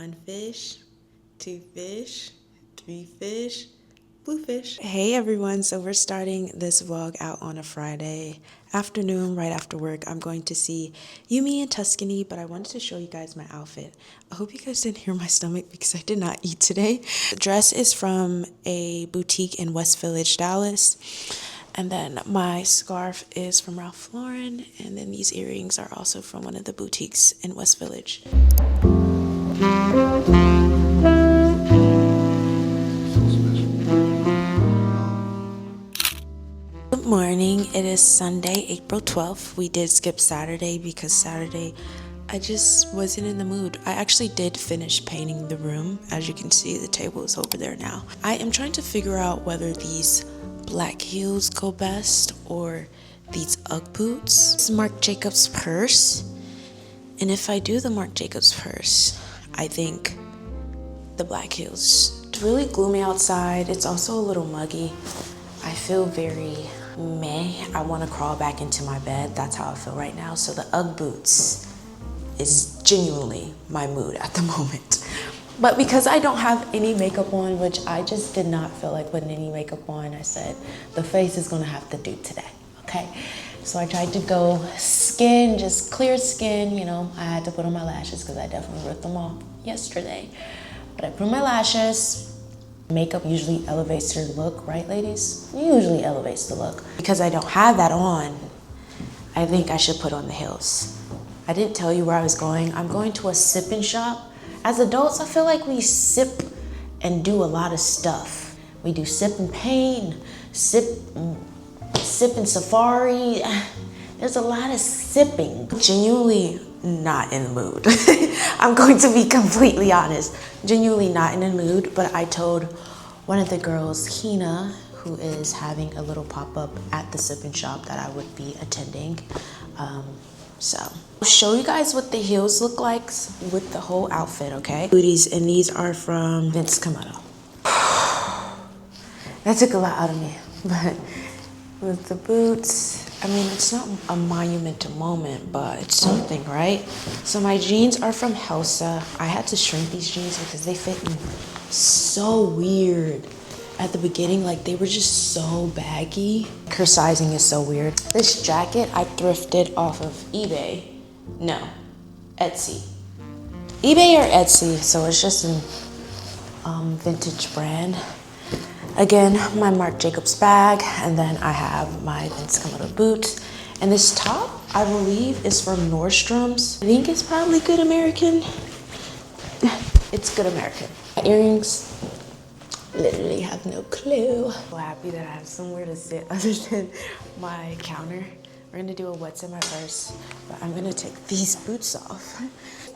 One fish, two fish, three fish, blue fish. Hey everyone, so we're starting this vlog out on a Friday afternoon right after work. I'm going to see Yumi in Tuscany, but I wanted to show you guys my outfit. I hope you guys didn't hear my stomach because I did not eat today. The dress is from a boutique in West Village, Dallas. And then my scarf is from Ralph Lauren, and then these earrings are also from one of the boutiques in West Village. Good morning. It is Sunday, April 12th. We did skip Saturday because Saturday I just wasn't in the mood. I actually did finish painting the room. As you can see, the table is over there now. I am trying to figure out whether these black heels go best or these Ugg boots. This is Marc Jacobs purse. And if I do the Marc Jacobs purse, I think the black heels. It's really gloomy outside. It's also a little muggy. I feel very meh. I want to crawl back into my bed. That's how I feel right now. So the Ugg boots is genuinely my mood at the moment. But because I don't have any makeup on, which I just did not feel like putting any makeup on, I said the face is gonna have to do today, okay? So I tried to go skin, just clear skin, you know. I had to put on my lashes because I definitely ripped them off yesterday. But I put on my lashes. Makeup usually elevates your look, right ladies? It usually elevates the look. Because I don't have that on, I think I should put on the heels. I didn't tell you where I was going. I'm going to a sip-in shop. As adults, I feel like we sip and do a lot of stuff. We do sip and paint, sip and safari. There's a lot of sipping. Genuinely not in the mood. I'm going to be completely honest. Genuinely not in the mood, but I told one of the girls, Hina, who is having a little pop-up at the sip-in shop, that I would be attending. So I'll show you guys what the heels look like with the whole outfit, okay? Booties, and these are from Vince Camuto. That took a lot out of me, but with the boots, I mean, it's not a monumental moment, but it's something, right? So my jeans are from Helsa. I had to shrink these jeans because they fit me so weird. At the beginning, like they were just so baggy. Her sizing is so weird. This jacket I thrifted off of eBay. No, Etsy. eBay or Etsy, so it's just a vintage brand. Again, my Marc Jacobs bag, and then I have my Vince Camuto boots. And this top, I believe, is from Nordstrom's. I think it's probably Good American. It's Good American. My earrings, literally have no clue. So happy that I have somewhere to sit other than my counter. We're gonna do a what's in my purse, but I'm gonna take these boots off.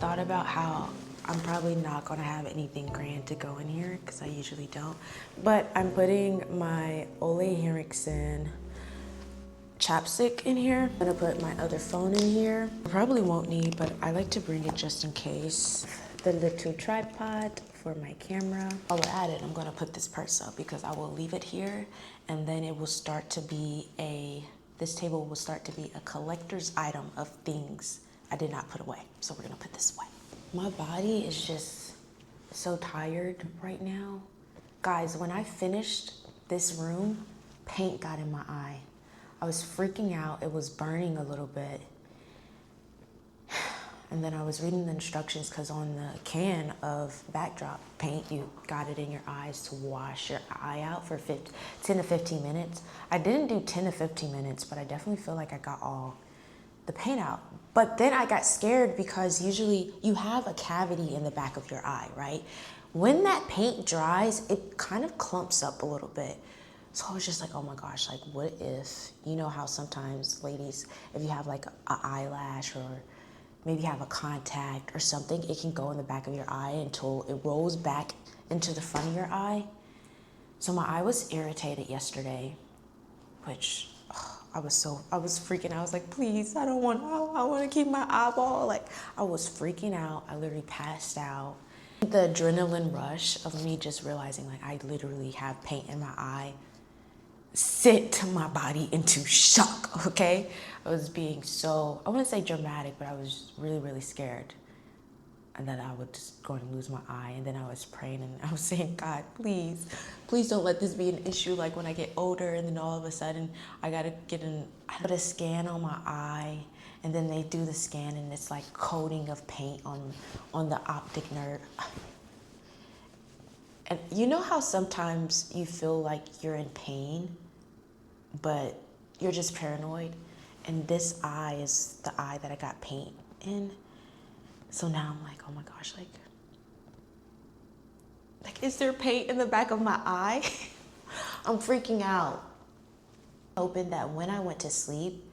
Thought about how I'm probably not gonna have anything grand to go in here because I usually don't. But I'm putting my Ole Henriksen chapstick in here. I'm gonna put my other phone in here. I probably won't need, but I like to bring it just in case. The little tripod for my camera. While we're at it, I'm gonna put this purse up because I will leave it here, and then it will start to be this table will start to be a collector's item of things I did not put away. So we're gonna put this away. My body is just so tired right now. Guys, when I finished this room, paint got in my eye. I was freaking out. It was burning a little bit. And then I was reading the instructions because on the can of backdrop paint, you got it in your eyes to wash your eye out for 10 to 15 minutes. I didn't do 10 to 15 minutes, but I definitely feel like I got all the paint out. But then I got scared because usually you have a cavity in the back of your eye, right? When that paint dries, it kind of clumps up a little bit. So I was just like, oh my gosh, like what if, you know how sometimes ladies, if you have like an eyelash or maybe have a contact or something, it can go in the back of your eye until it rolls back into the front of your eye. So my eye was irritated yesterday, which I was freaking out. I was like, please, I want to keep my eyeball. Like I was freaking out. I literally passed out. The adrenaline rush of me just realizing like I literally have paint in my eye sent my body into shock, okay? I was being so, I wouldn't say dramatic, but I was really, really scared. and that I was just going to lose my eye. And then I was praying and I was saying, God, please, please don't let this be an issue. Like when I get older and then all of a sudden I got to put a scan on my eye, and then they do the scan and it's like coating of paint on the optic nerve. And you know how sometimes you feel like you're in pain, but you're just paranoid? And this eye is the eye that I got paint in. So now I'm like, oh my gosh, like is there paint in the back of my eye? I'm freaking out. Hoping that when I went to sleep,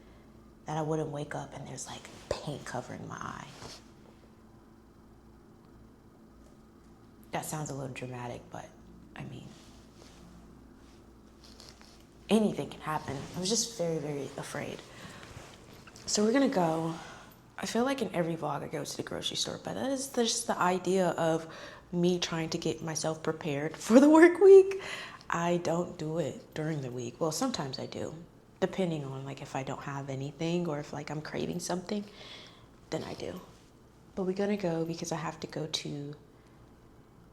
that I wouldn't wake up and there's like paint covering my eye. That sounds a little dramatic, but I mean, anything can happen. I was just very, very afraid. So we're gonna go. I feel like in every vlog I go to the grocery store, but that is just the idea of me trying to get myself prepared for the work week. I don't do it during the week. Well, sometimes I do, depending on like if I don't have anything or if like I'm craving something, then I do. But we're gonna go because I have to go to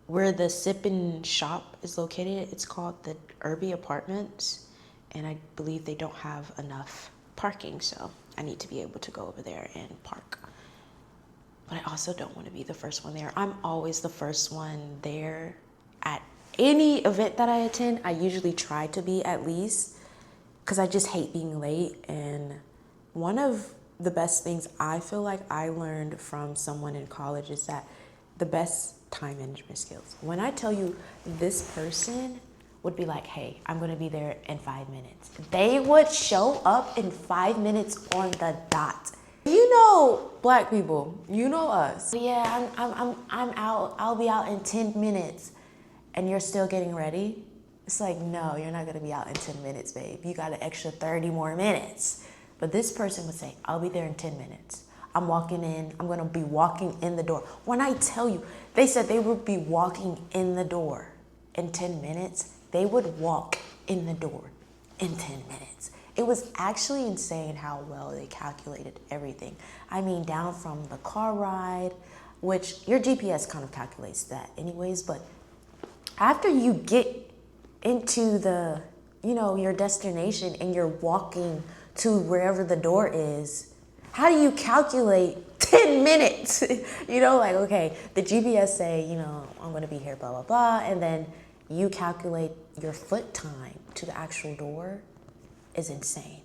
where the sip-in shop is located. It's called the Urby Apartments, and I believe they don't have enough parking, so I need to be able to go over there and park. But I also don't want to be the first one there. I'm always the first one there at any event that I attend. I usually try to be at least, because I just hate being late. And one of the best things I feel like I learned from someone in college is that the best time management skills. When I tell you this person would be like, hey, I'm gonna be there in 5 minutes. They would show up in 5 minutes on the dot. You know, Black people, you know us. Yeah, I'm out, I'll be out in 10 minutes. And you're still getting ready? It's like, no, you're not gonna be out in 10 minutes, babe. You got an extra 30 more minutes. But this person would say, I'll be there in 10 minutes. I'm walking in, I'm gonna be walking in the door. When I tell you, they said they would be walking in the door in 10 minutes. They would walk in the door in 10 minutes. It was actually insane how well they calculated everything. I mean, down from the car ride, which your GPS kind of calculates that anyways, but after you get into the, your destination and you're walking to wherever the door is, how do you calculate 10 minutes? Like, okay, the GPS say, I'm gonna be here, blah, blah, blah, and then you calculate your foot time to the actual door is insane.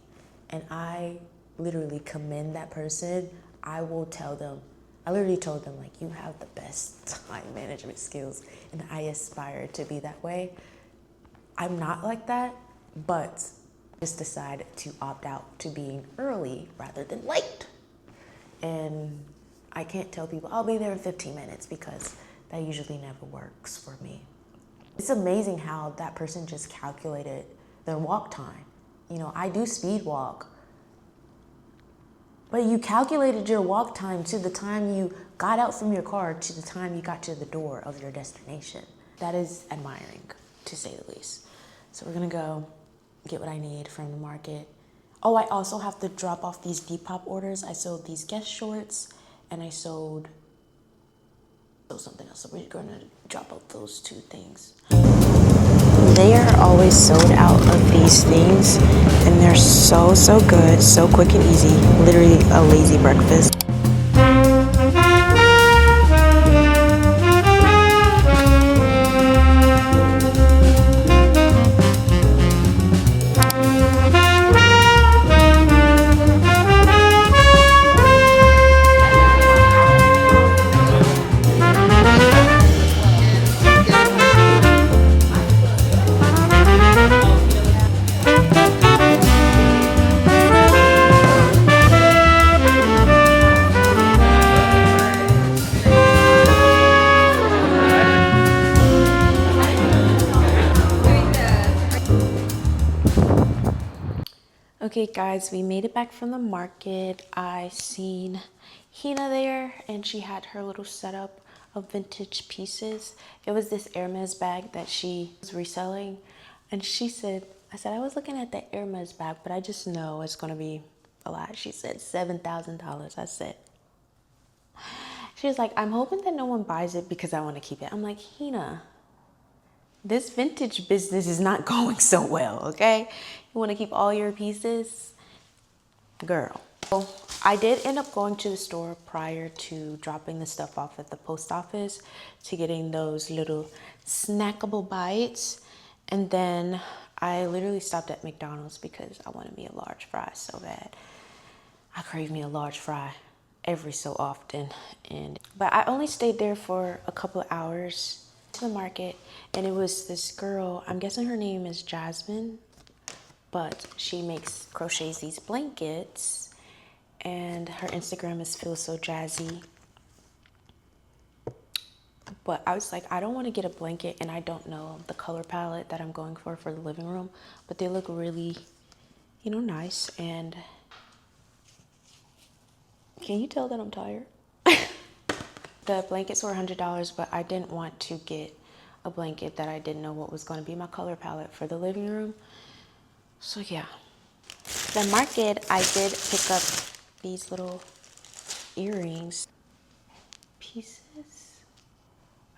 And I literally commend that person. I literally told them, like, you have the best time management skills, and I aspire to be that way. I'm not like that, but just decided to opt out to being early rather than late. And I can't tell people I'll be there in 15 minutes because that usually never works for me. It's amazing how that person just calculated their walk time. I do speed walk, but you calculated your walk time to the time you got out from your car to the time you got to the door of your destination. That is admiring, to say the least. So we're gonna go get what I need from the market. Oh, I also have to drop off these Depop orders. I sold these Guess shorts and I sold something else. So we're gonna drop out those 2 things. They are always sold out of these things, and they're so good, so quick and easy. Literally a lazy breakfast. Okay guys, we made it back from the market. I seen Hina there and she had her little setup of vintage pieces. It was this Hermes bag that she was reselling, and I said I was looking at the Hermes bag, but I just know it's gonna be a lot. She said $7,000. I said, She was like, I'm hoping that no one buys it because I want to keep it. I'm like, Hina, this vintage business is not going so well, okay? You want to keep all your pieces? Girl. So I did end up going to the store prior to dropping the stuff off at the post office to getting those little snackable bites. And then I literally stopped at McDonald's because I wanted me a large fry so bad. I crave me a large fry every so often. But I only stayed there for a couple of hours to the market, and it was this girl, I'm guessing her name is Jasmine, but she crochets these blankets, and her Instagram is Feel So Jazzy. But I was like, I don't want to get a blanket and I don't know the color palette that I'm going for the living room, but they look really, you know, nice. And can you tell that I'm tired? The blankets were $100, but I didn't want to get a blanket that I didn't know what was going to be my color palette for the living room. So yeah, the market, I did pick up these little earrings pieces.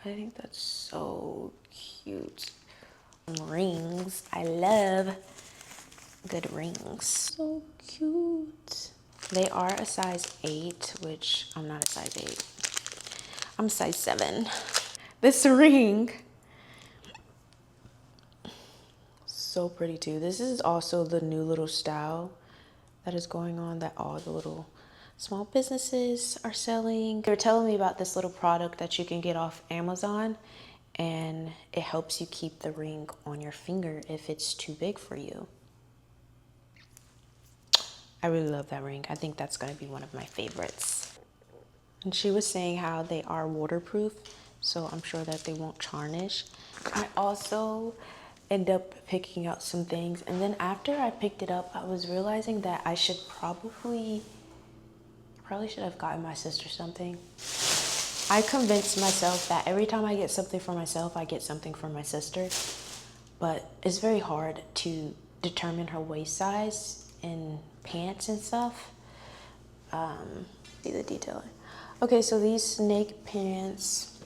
I think that's so cute. Rings, I love good rings. So cute. They are a size 8, which I'm not a size 8. I'm size 7. This ring, so pretty too. This is also the new little style that is going on that all the little small businesses are selling. They were telling me about this little product that you can get off Amazon, and it helps you keep the ring on your finger if it's too big for you. I really love that ring. I think that's going to be one of my favorites. And she was saying how they are waterproof, so I'm sure that they won't tarnish. I also end up picking out some things, and then after I picked it up, I was realizing that I should probably should have gotten my sister something. I convinced myself that every time I get something for myself, I get something for my sister, but it's very hard to determine her waist size in pants and stuff. See the detailing. Okay, so these snake pants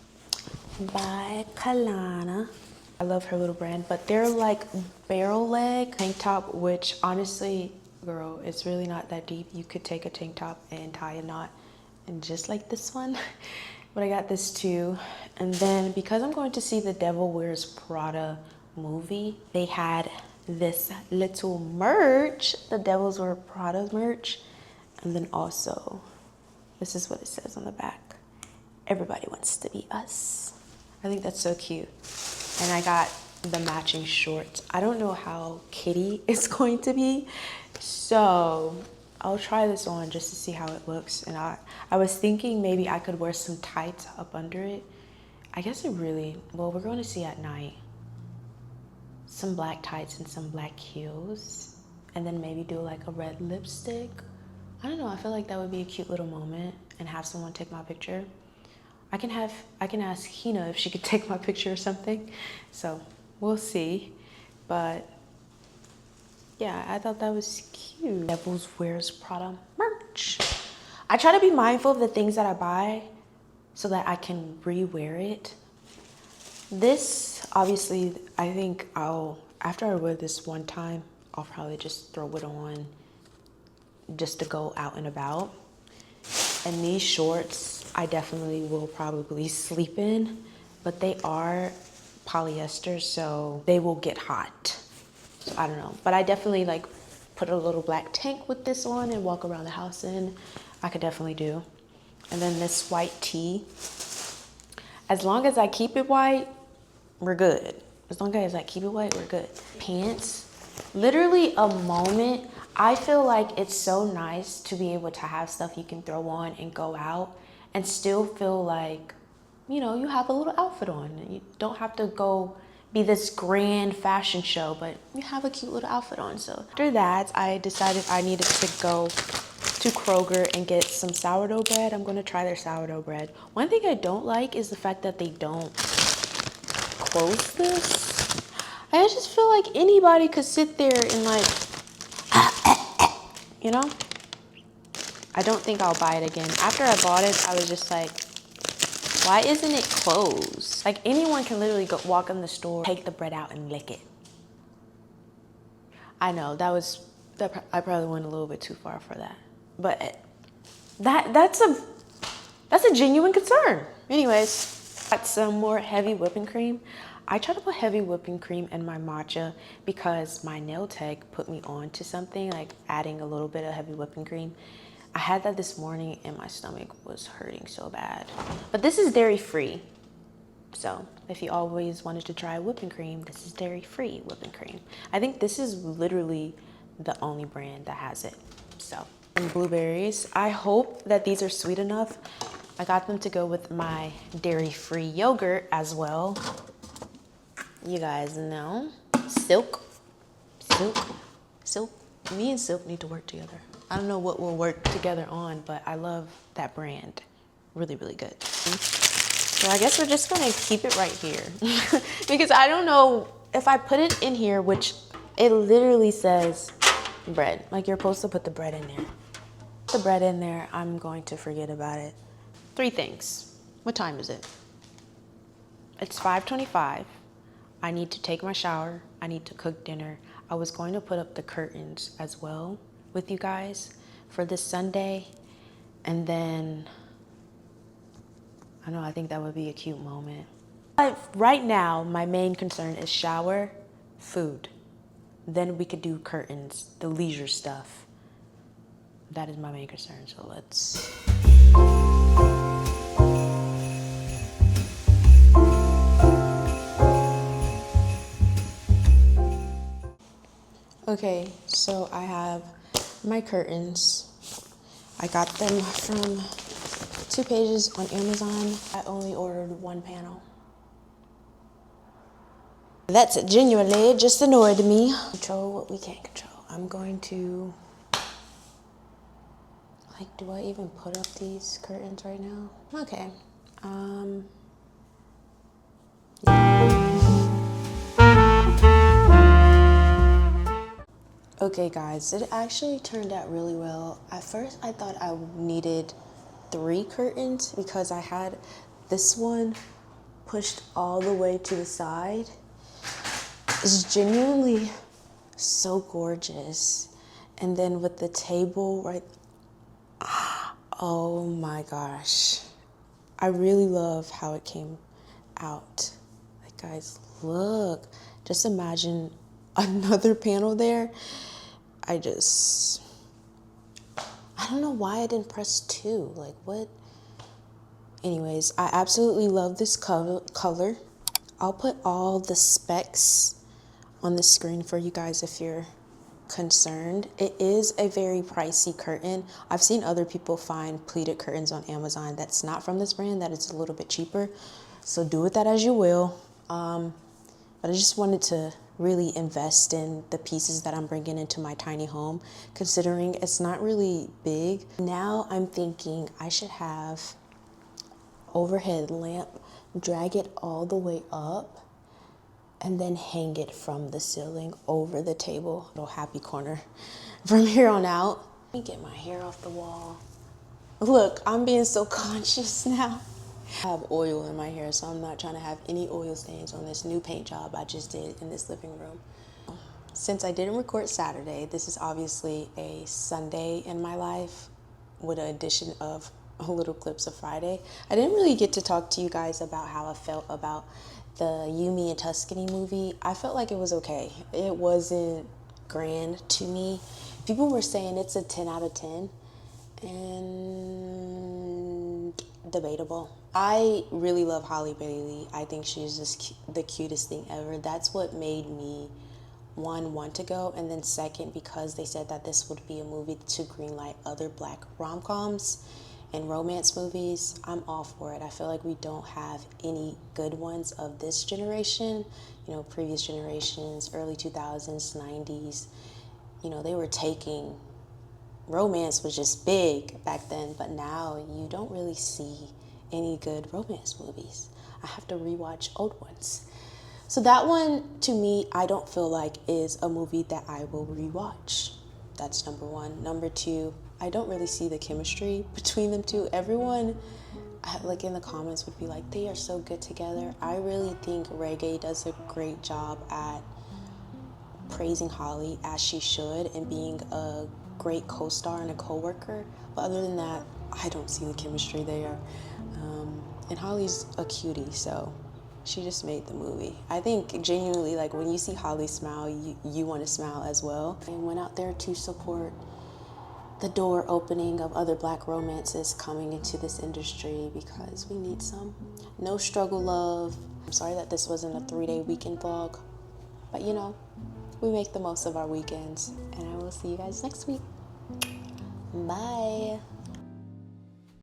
by Kalana. I love her little brand, but they're like barrel leg tank top, which honestly, girl, it's really not that deep. You could take a tank top and tie a knot, and just like this one. But I got this too. And then because I'm going to see the Devil Wears Prada movie, they had this little merch, the Devils Wear Prada merch. And then also, this is what it says on the back. Everybody wants to be us. I think that's so cute. And I got the matching shorts. I don't know how kitty it's going to be, so I'll try this on just to see how it looks. And I was thinking maybe I could wear some tights up under it. I guess well, we're going to see at night. Some black tights and some black heels, and then maybe do like a red lipstick. I don't know, I feel like that would be a cute little moment, and have someone take my picture. I can ask Hina if she could take my picture or something. So we'll see. But yeah, I thought that was cute. Devils Wears Prada merch. I try to be mindful of the things that I buy so that I can re-wear it. This, obviously, I think after I wear this one time, I'll probably just throw it on just to go out and about. And these shorts, I definitely will probably sleep in, but they are polyester, so they will get hot. So I don't know, but I definitely like put a little black tank with this on and walk around the house in. I could definitely do. And then this white tee. As long as I keep it white, we're good. As long as I keep it white, we're good. Pants, literally a moment. I feel like it's so nice to be able to have stuff you can throw on and go out and still feel like, you know, you have a little outfit on. You don't have to go be this grand fashion show, but you have a cute little outfit on. So after that, I decided I needed to go to Kroger and get some sourdough bread. I'm gonna try their sourdough bread. One thing I don't like is the fact that they don't close this. I just feel like anybody could sit there and like, you know? I don't think I'll buy it again. After I bought it, I was just like, Why isn't it closed? Like anyone can literally go walk in the store, take the bread out and lick it. I know I probably went a little bit too far for that, but that's a genuine concern. Anyways, got some more heavy whipping cream. I try to put heavy whipping cream in my matcha because my nail tech put me on to something like adding a little bit of heavy whipping cream. I had that this morning and my stomach was hurting so bad. But this is dairy free. So if you always wanted to try whipping cream, this is dairy free whipping cream. I think this is literally the only brand that has it. So, and blueberries. I hope that these are sweet enough. I got them to go with my dairy free yogurt as well. You guys know, Silk. Me and Silk need to work together. I don't know what we'll work together on, but I love that brand. Really, really good. So I guess we're just gonna keep it right here because I don't know if I put it in here, which it literally says bread. Like you're supposed to put the bread in there. Put the bread in there, I'm going to forget about it. 3 things. What time is it? It's 5:25. I need to take my shower. I need to cook dinner. I was going to put up the curtains as well with you guys for this Sunday. And then, I don't know, I think that would be a cute moment. But right now, my main concern is shower, food. Then we could do curtains, the leisure stuff. That is my main concern, so let's... Okay, so I have my curtains. I got them from 2 pages on Amazon. I only ordered 1 panel. That's genuinely just annoyed me. Control what we can't control. I'm going to, like, do I even put up these curtains right now? Okay. Okay guys, it actually turned out really well. At first I thought I needed 3 curtains because I had this one pushed all the way to the side. It's genuinely so gorgeous. And then with the table right, oh my gosh. I really love how it came out. Like guys, look, just imagine another panel there. I don't know why I didn't press 2. Like what? Anyways, I absolutely love this color. I'll put all the specs on the screen for you guys if you're concerned. It is a very pricey curtain. I've seen other people find pleated curtains on Amazon that's not from this brand, that it's a little bit cheaper. So do with that as you will. But I just wanted to really invest in the pieces that I'm bringing into my tiny home, considering it's not really big. Now I'm thinking I should have overhead lamp, drag it all the way up, and then hang it from the ceiling over the table. Little happy corner from here on out. Let me get my hair off the wall. Look, I'm being so conscious now. I have oil in my hair, so I'm not trying to have any oil stains on this new paint job I just did in this living room. Since I didn't record Saturday, this is obviously a Sunday in my life with an addition of little clips of Friday. I didn't really get to talk to you guys about how I felt about the Urby and Tuscany movie. I felt like it was okay. It wasn't grand to me. People were saying it's a 10 out of 10, and debatable. I really love Halle Bailey. I think she's just the cutest thing ever. That's what made me, one, want to go, and then second, because they said that this would be a movie to greenlight other Black rom-coms and romance movies. I'm all for it. I feel like we don't have any good ones of this generation. You know, previous generations, early 2000s, 90s, you know, they were taking, romance was just big back then, but now you don't really see any good romance movies. I have to rewatch old ones. So that one, to me, I don't feel like is a movie that I will rewatch. That's number one. Number two, I don't really see the chemistry between them two. Everyone, like in the comments would be like, they are so good together. I really think Reggae does a great job at praising Holly as she should and being a great co-star and a co-worker. But other than that, I don't see the chemistry there. And Holly's a cutie, so she just made the movie. I think genuinely, like when you see Holly smile, you want to smile as well. And went out there to support the door opening of other Black romances coming into this industry because we need some. No struggle love. I'm sorry that this wasn't a 3-day weekend vlog, but you know, we make the most of our weekends. And I will see you guys next week. Bye.